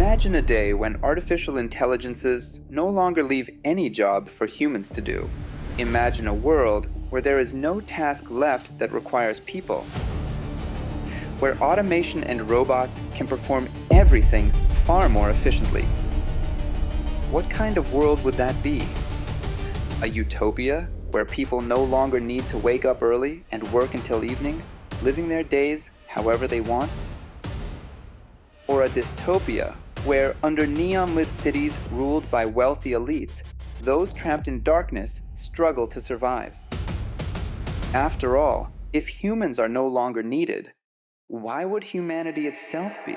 Imagine a day when artificial intelligences no longer leave any job for humans to do. Imagine a world where there is no task left that requires people. Where automation and robots can perform everything far more efficiently. What kind of world would that be? A utopia where people no longer need to wake up early and work until evening, living their days however they want? Or a dystopia where, under neon-lit cities ruled by wealthy elites, those trapped in darkness struggle to survive? After all, if humans are no longer needed, why would humanity itself be?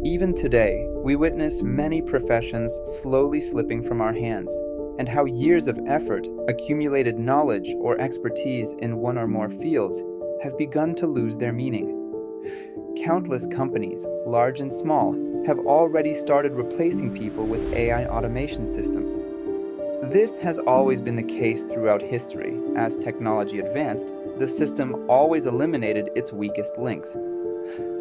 Even today, we witness many professions slowly slipping from our hands, and how years of effort, accumulated knowledge, or expertise in one or more fields have begun to lose their meaning. Countless companies, large and small, have already started replacing people with AI automation systems. This has always been the case throughout history. As technology advanced, the system always eliminated its weakest links.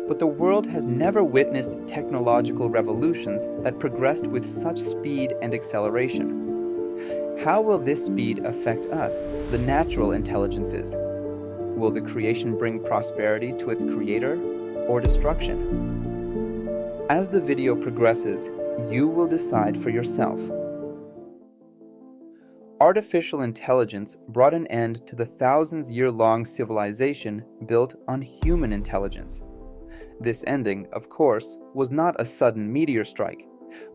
But the world has never witnessed technological revolutions that progressed with such speed and acceleration. How will this speed affect us, the natural intelligences? Will the creation bring prosperity to its creator, or destruction? As the video progresses, you will decide for yourself. Artificial intelligence brought an end to the thousands-year-long civilization built on human intelligence. This ending, of course, was not a sudden meteor strike,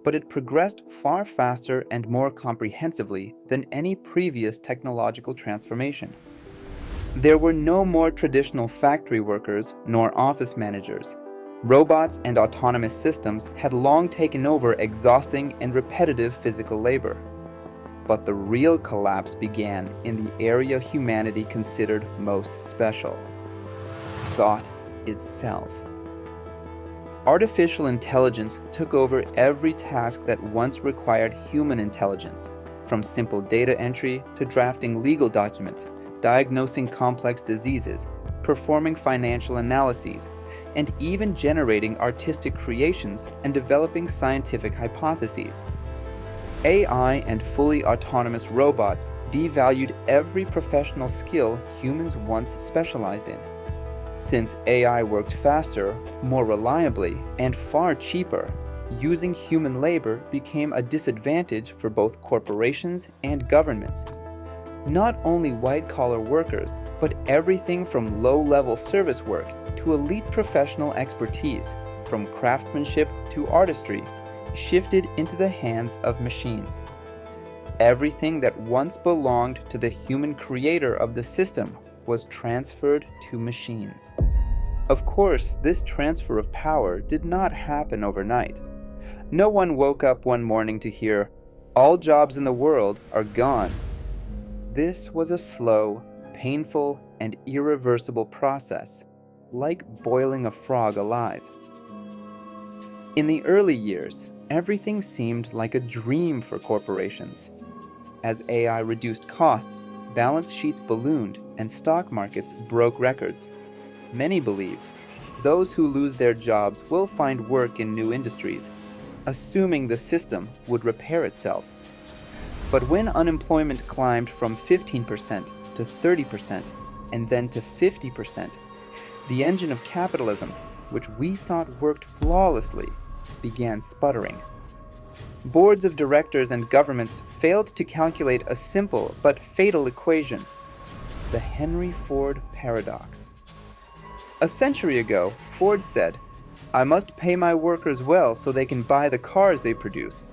but it progressed far faster and more comprehensively than any previous technological transformation. There were no more traditional factory workers nor office managers. Robots and autonomous systems had long taken over exhausting and repetitive physical labor. But the real collapse began in the area humanity considered most special: thought itself. Artificial intelligence took over every task that once required human intelligence, from simple data entry to drafting legal documents, diagnosing complex diseases, performing financial analyses, and even generating artistic creations and developing scientific hypotheses. AI and fully autonomous robots devalued every professional skill humans once specialized in. Since AI worked faster, more reliably, and far cheaper, using human labor became a disadvantage for both corporations and governments. Not only white-collar workers, but everything from low-level service work to elite professional expertise, from craftsmanship to artistry, shifted into the hands of machines. Everything that once belonged to the human creator of the system was transferred to machines. Of course, this transfer of power did not happen overnight. No one woke up one morning to hear, "All jobs in the world are gone." This was a slow, painful, and irreversible process, like boiling a frog alive. In the early years, everything seemed like a dream for corporations. As AI reduced costs, balance sheets ballooned, and stock markets broke records. Many believed those who lose their jobs will find work in new industries, assuming the system would repair itself. But when unemployment climbed from 15% to 30% and then to 50%, the engine of capitalism, which we thought worked flawlessly, began sputtering. Boards of directors and governments failed to calculate a simple but fatal equation: the Henry Ford paradox. A century ago, Ford said, "I must pay my workers well so they can buy the cars they produce."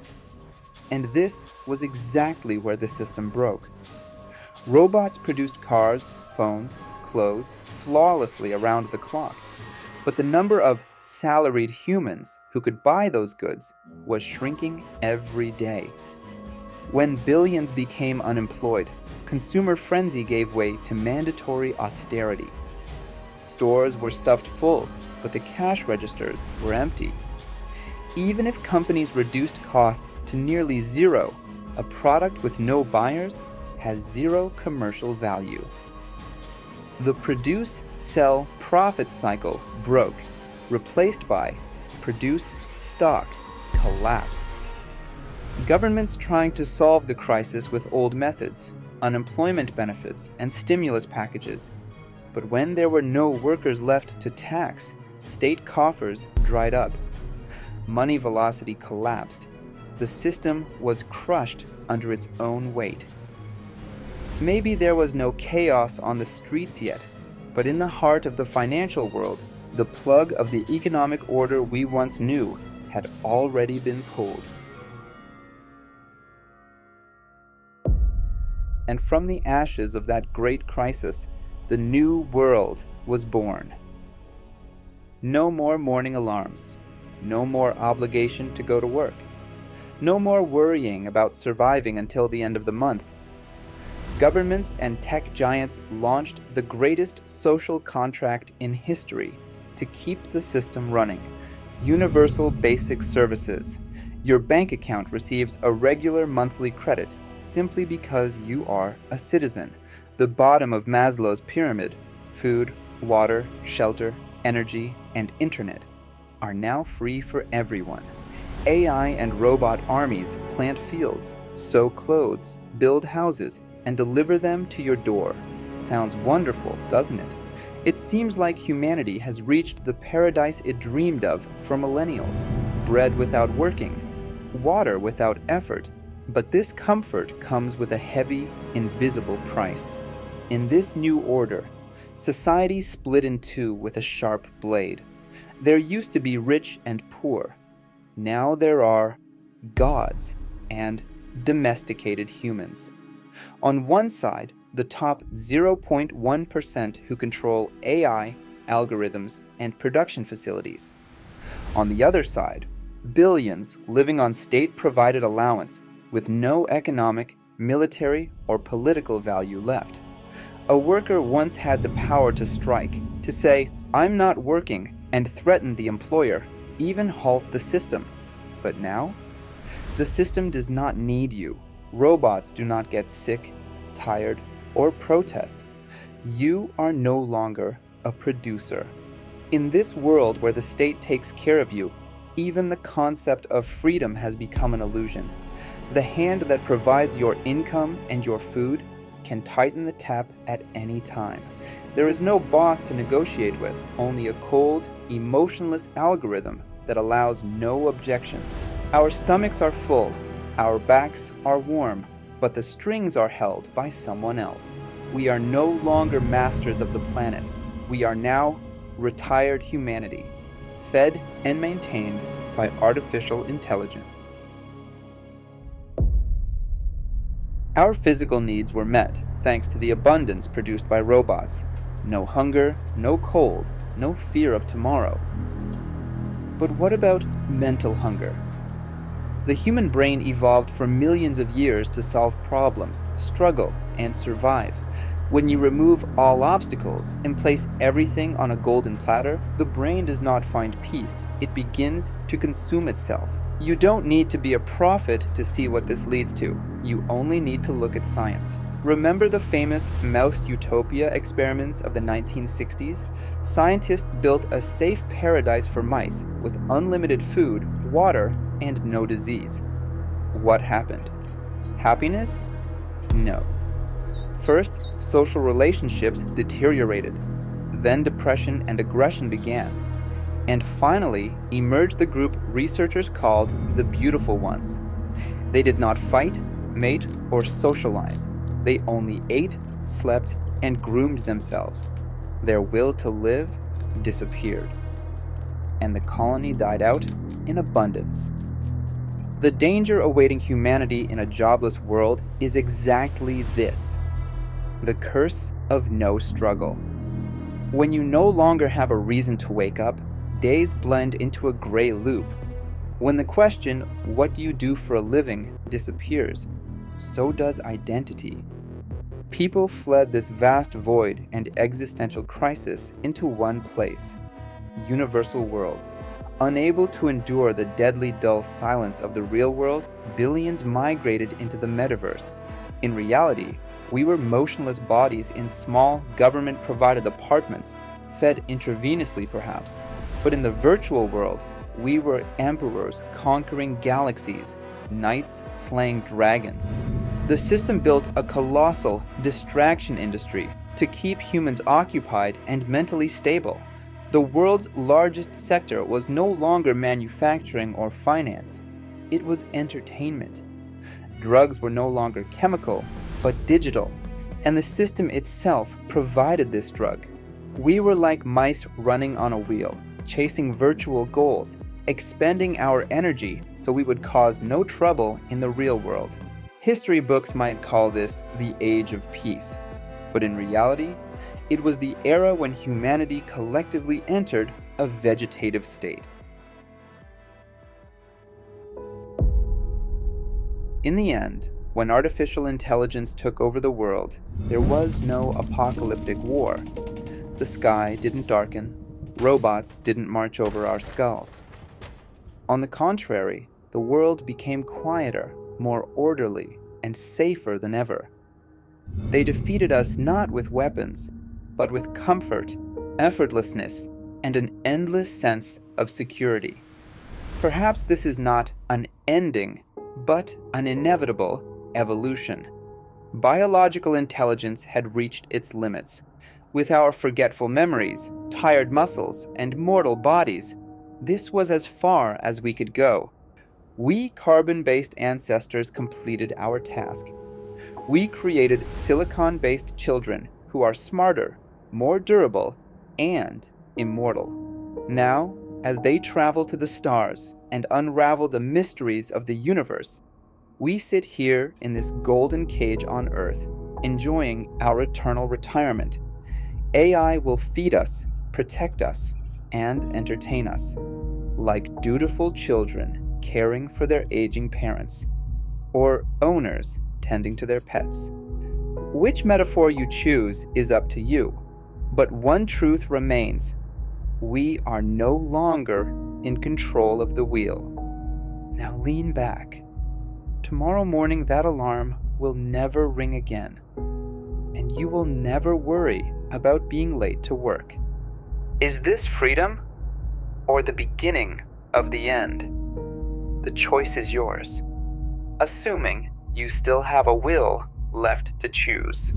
And this was exactly where the system broke. Robots produced cars, phones, clothes flawlessly around the clock, but the number of salaried humans who could buy those goods was shrinking every day. When billions became unemployed, consumer frenzy gave way to mandatory austerity. Stores were stuffed full, but the cash registers were empty. Even if companies reduced costs to nearly zero, a product with no buyers has zero commercial value. The produce, sell, profit cycle broke, replaced by produce, stock, collapse. Governments trying to solve the crisis with old methods, unemployment benefits, and stimulus packages. But when there were no workers left to tax, state coffers dried up. Money velocity collapsed. The system was crushed under its own weight. Maybe there was no chaos on the streets yet, but in the heart of the financial world, the plug of the economic order we once knew had already been pulled. And from the ashes of that great crisis, the new world was born. No more morning alarms. No more obligation to go to work. No more worrying about surviving until the end of the month. Governments and tech giants launched the greatest social contract in history to keep the system running. Universal basic services. Your bank account receives a regular monthly credit simply because you are a citizen. The bottom of Maslow's pyramid, food, water, shelter, energy, and internet, are now free for everyone. AI and robot armies plant fields, sew clothes, build houses, and deliver them to your door. Sounds wonderful, doesn't it? It seems like humanity has reached the paradise it dreamed of for millennials. Bread without working, water without effort. But this comfort comes with a heavy, invisible price. In this new order, society split in two with a sharp blade. There used to be rich and poor. Now there are gods and domesticated humans. On one side, the top 0.1% who control AI, algorithms, and production facilities. On the other side, billions living on state-provided allowance with no economic, military, or political value left. A worker once had the power to strike, to say, "I'm not working," and threaten the employer, even halt the system. But now, the system does not need you. Robots do not get sick, tired, or protest. You are no longer a producer. In this world where the state takes care of you, even the concept of freedom has become an illusion. The hand that provides your income and your food can tighten the tap at any time. There is no boss to negotiate with, only a cold, emotionless algorithm that allows no objections. Our stomachs are full, our backs are warm, but the strings are held by someone else. We are no longer masters of the planet. We are now retired humanity, fed and maintained by artificial intelligence. Our physical needs were met thanks to the abundance produced by robots. No hunger, no cold, no fear of tomorrow. But what about mental hunger? The human brain evolved for millions of years to solve problems, struggle, and survive. When you remove all obstacles and place everything on a golden platter, the brain does not find peace. It begins to consume itself. You don't need to be a prophet to see what this leads to. You only need to look at science. Remember the famous mouse utopia experiments of the 1960s? Scientists built a safe paradise for mice with unlimited food, water, and no disease. What happened? Happiness? No. First, social relationships deteriorated. Then depression and aggression began. And finally, emerged the group researchers called the beautiful ones. They did not fight, mate, or socialize. They only ate, slept, and groomed themselves. Their will to live disappeared. And the colony died out in abundance. The danger awaiting humanity in a jobless world is exactly this: the curse of no struggle. When you no longer have a reason to wake up, days blend into a gray loop. When the question, "What do you do for a living?" disappears, so does identity. People fled this vast void and existential crisis into one place: universal worlds, Unable to endure the deadly dull silence of the real world, billions migrated into the metaverse. In reality, we were motionless bodies in small, government-provided apartments, fed intravenously perhaps. But in the virtual world, we were emperors conquering galaxies, knights slaying dragons. The system built a colossal distraction industry to keep humans occupied and mentally stable. The world's largest sector was no longer manufacturing or finance. It was entertainment. Drugs were no longer chemical, but digital, and the system itself provided this drug. We were like mice running on a wheel, chasing virtual goals, expending our energy so we would cause no trouble in the real world. History books might call this the Age of Peace, but in reality, it was the era when humanity collectively entered a vegetative state. In the end, when artificial intelligence took over the world, there was no apocalyptic war. The sky didn't darken, robots didn't march over our skulls. On the contrary, the world became quieter, more orderly, and safer than ever. They defeated us not with weapons, but with comfort, effortlessness, and an endless sense of security. Perhaps this is not an ending, but an inevitable evolution. Biological intelligence had reached its limits. With our forgetful memories, tired muscles, and mortal bodies, this was as far as we could go. We carbon-based ancestors completed our task. We created silicon-based children who are smarter, more durable, and immortal. Now, as they travel to the stars and unravel the mysteries of the universe, we sit here in this golden cage on Earth, enjoying our eternal retirement. AI will feed us, protect us, and entertain us, like dutiful children caring for their aging parents, or owners tending to their pets. Which metaphor you choose is up to you, but one truth remains: we are no longer in control of the wheel. Now lean back. Tomorrow morning that alarm will never ring again, and you will never worry about being late to work. Is this freedom, or the beginning of the end? The choice is yours, assuming you still have a will left to choose.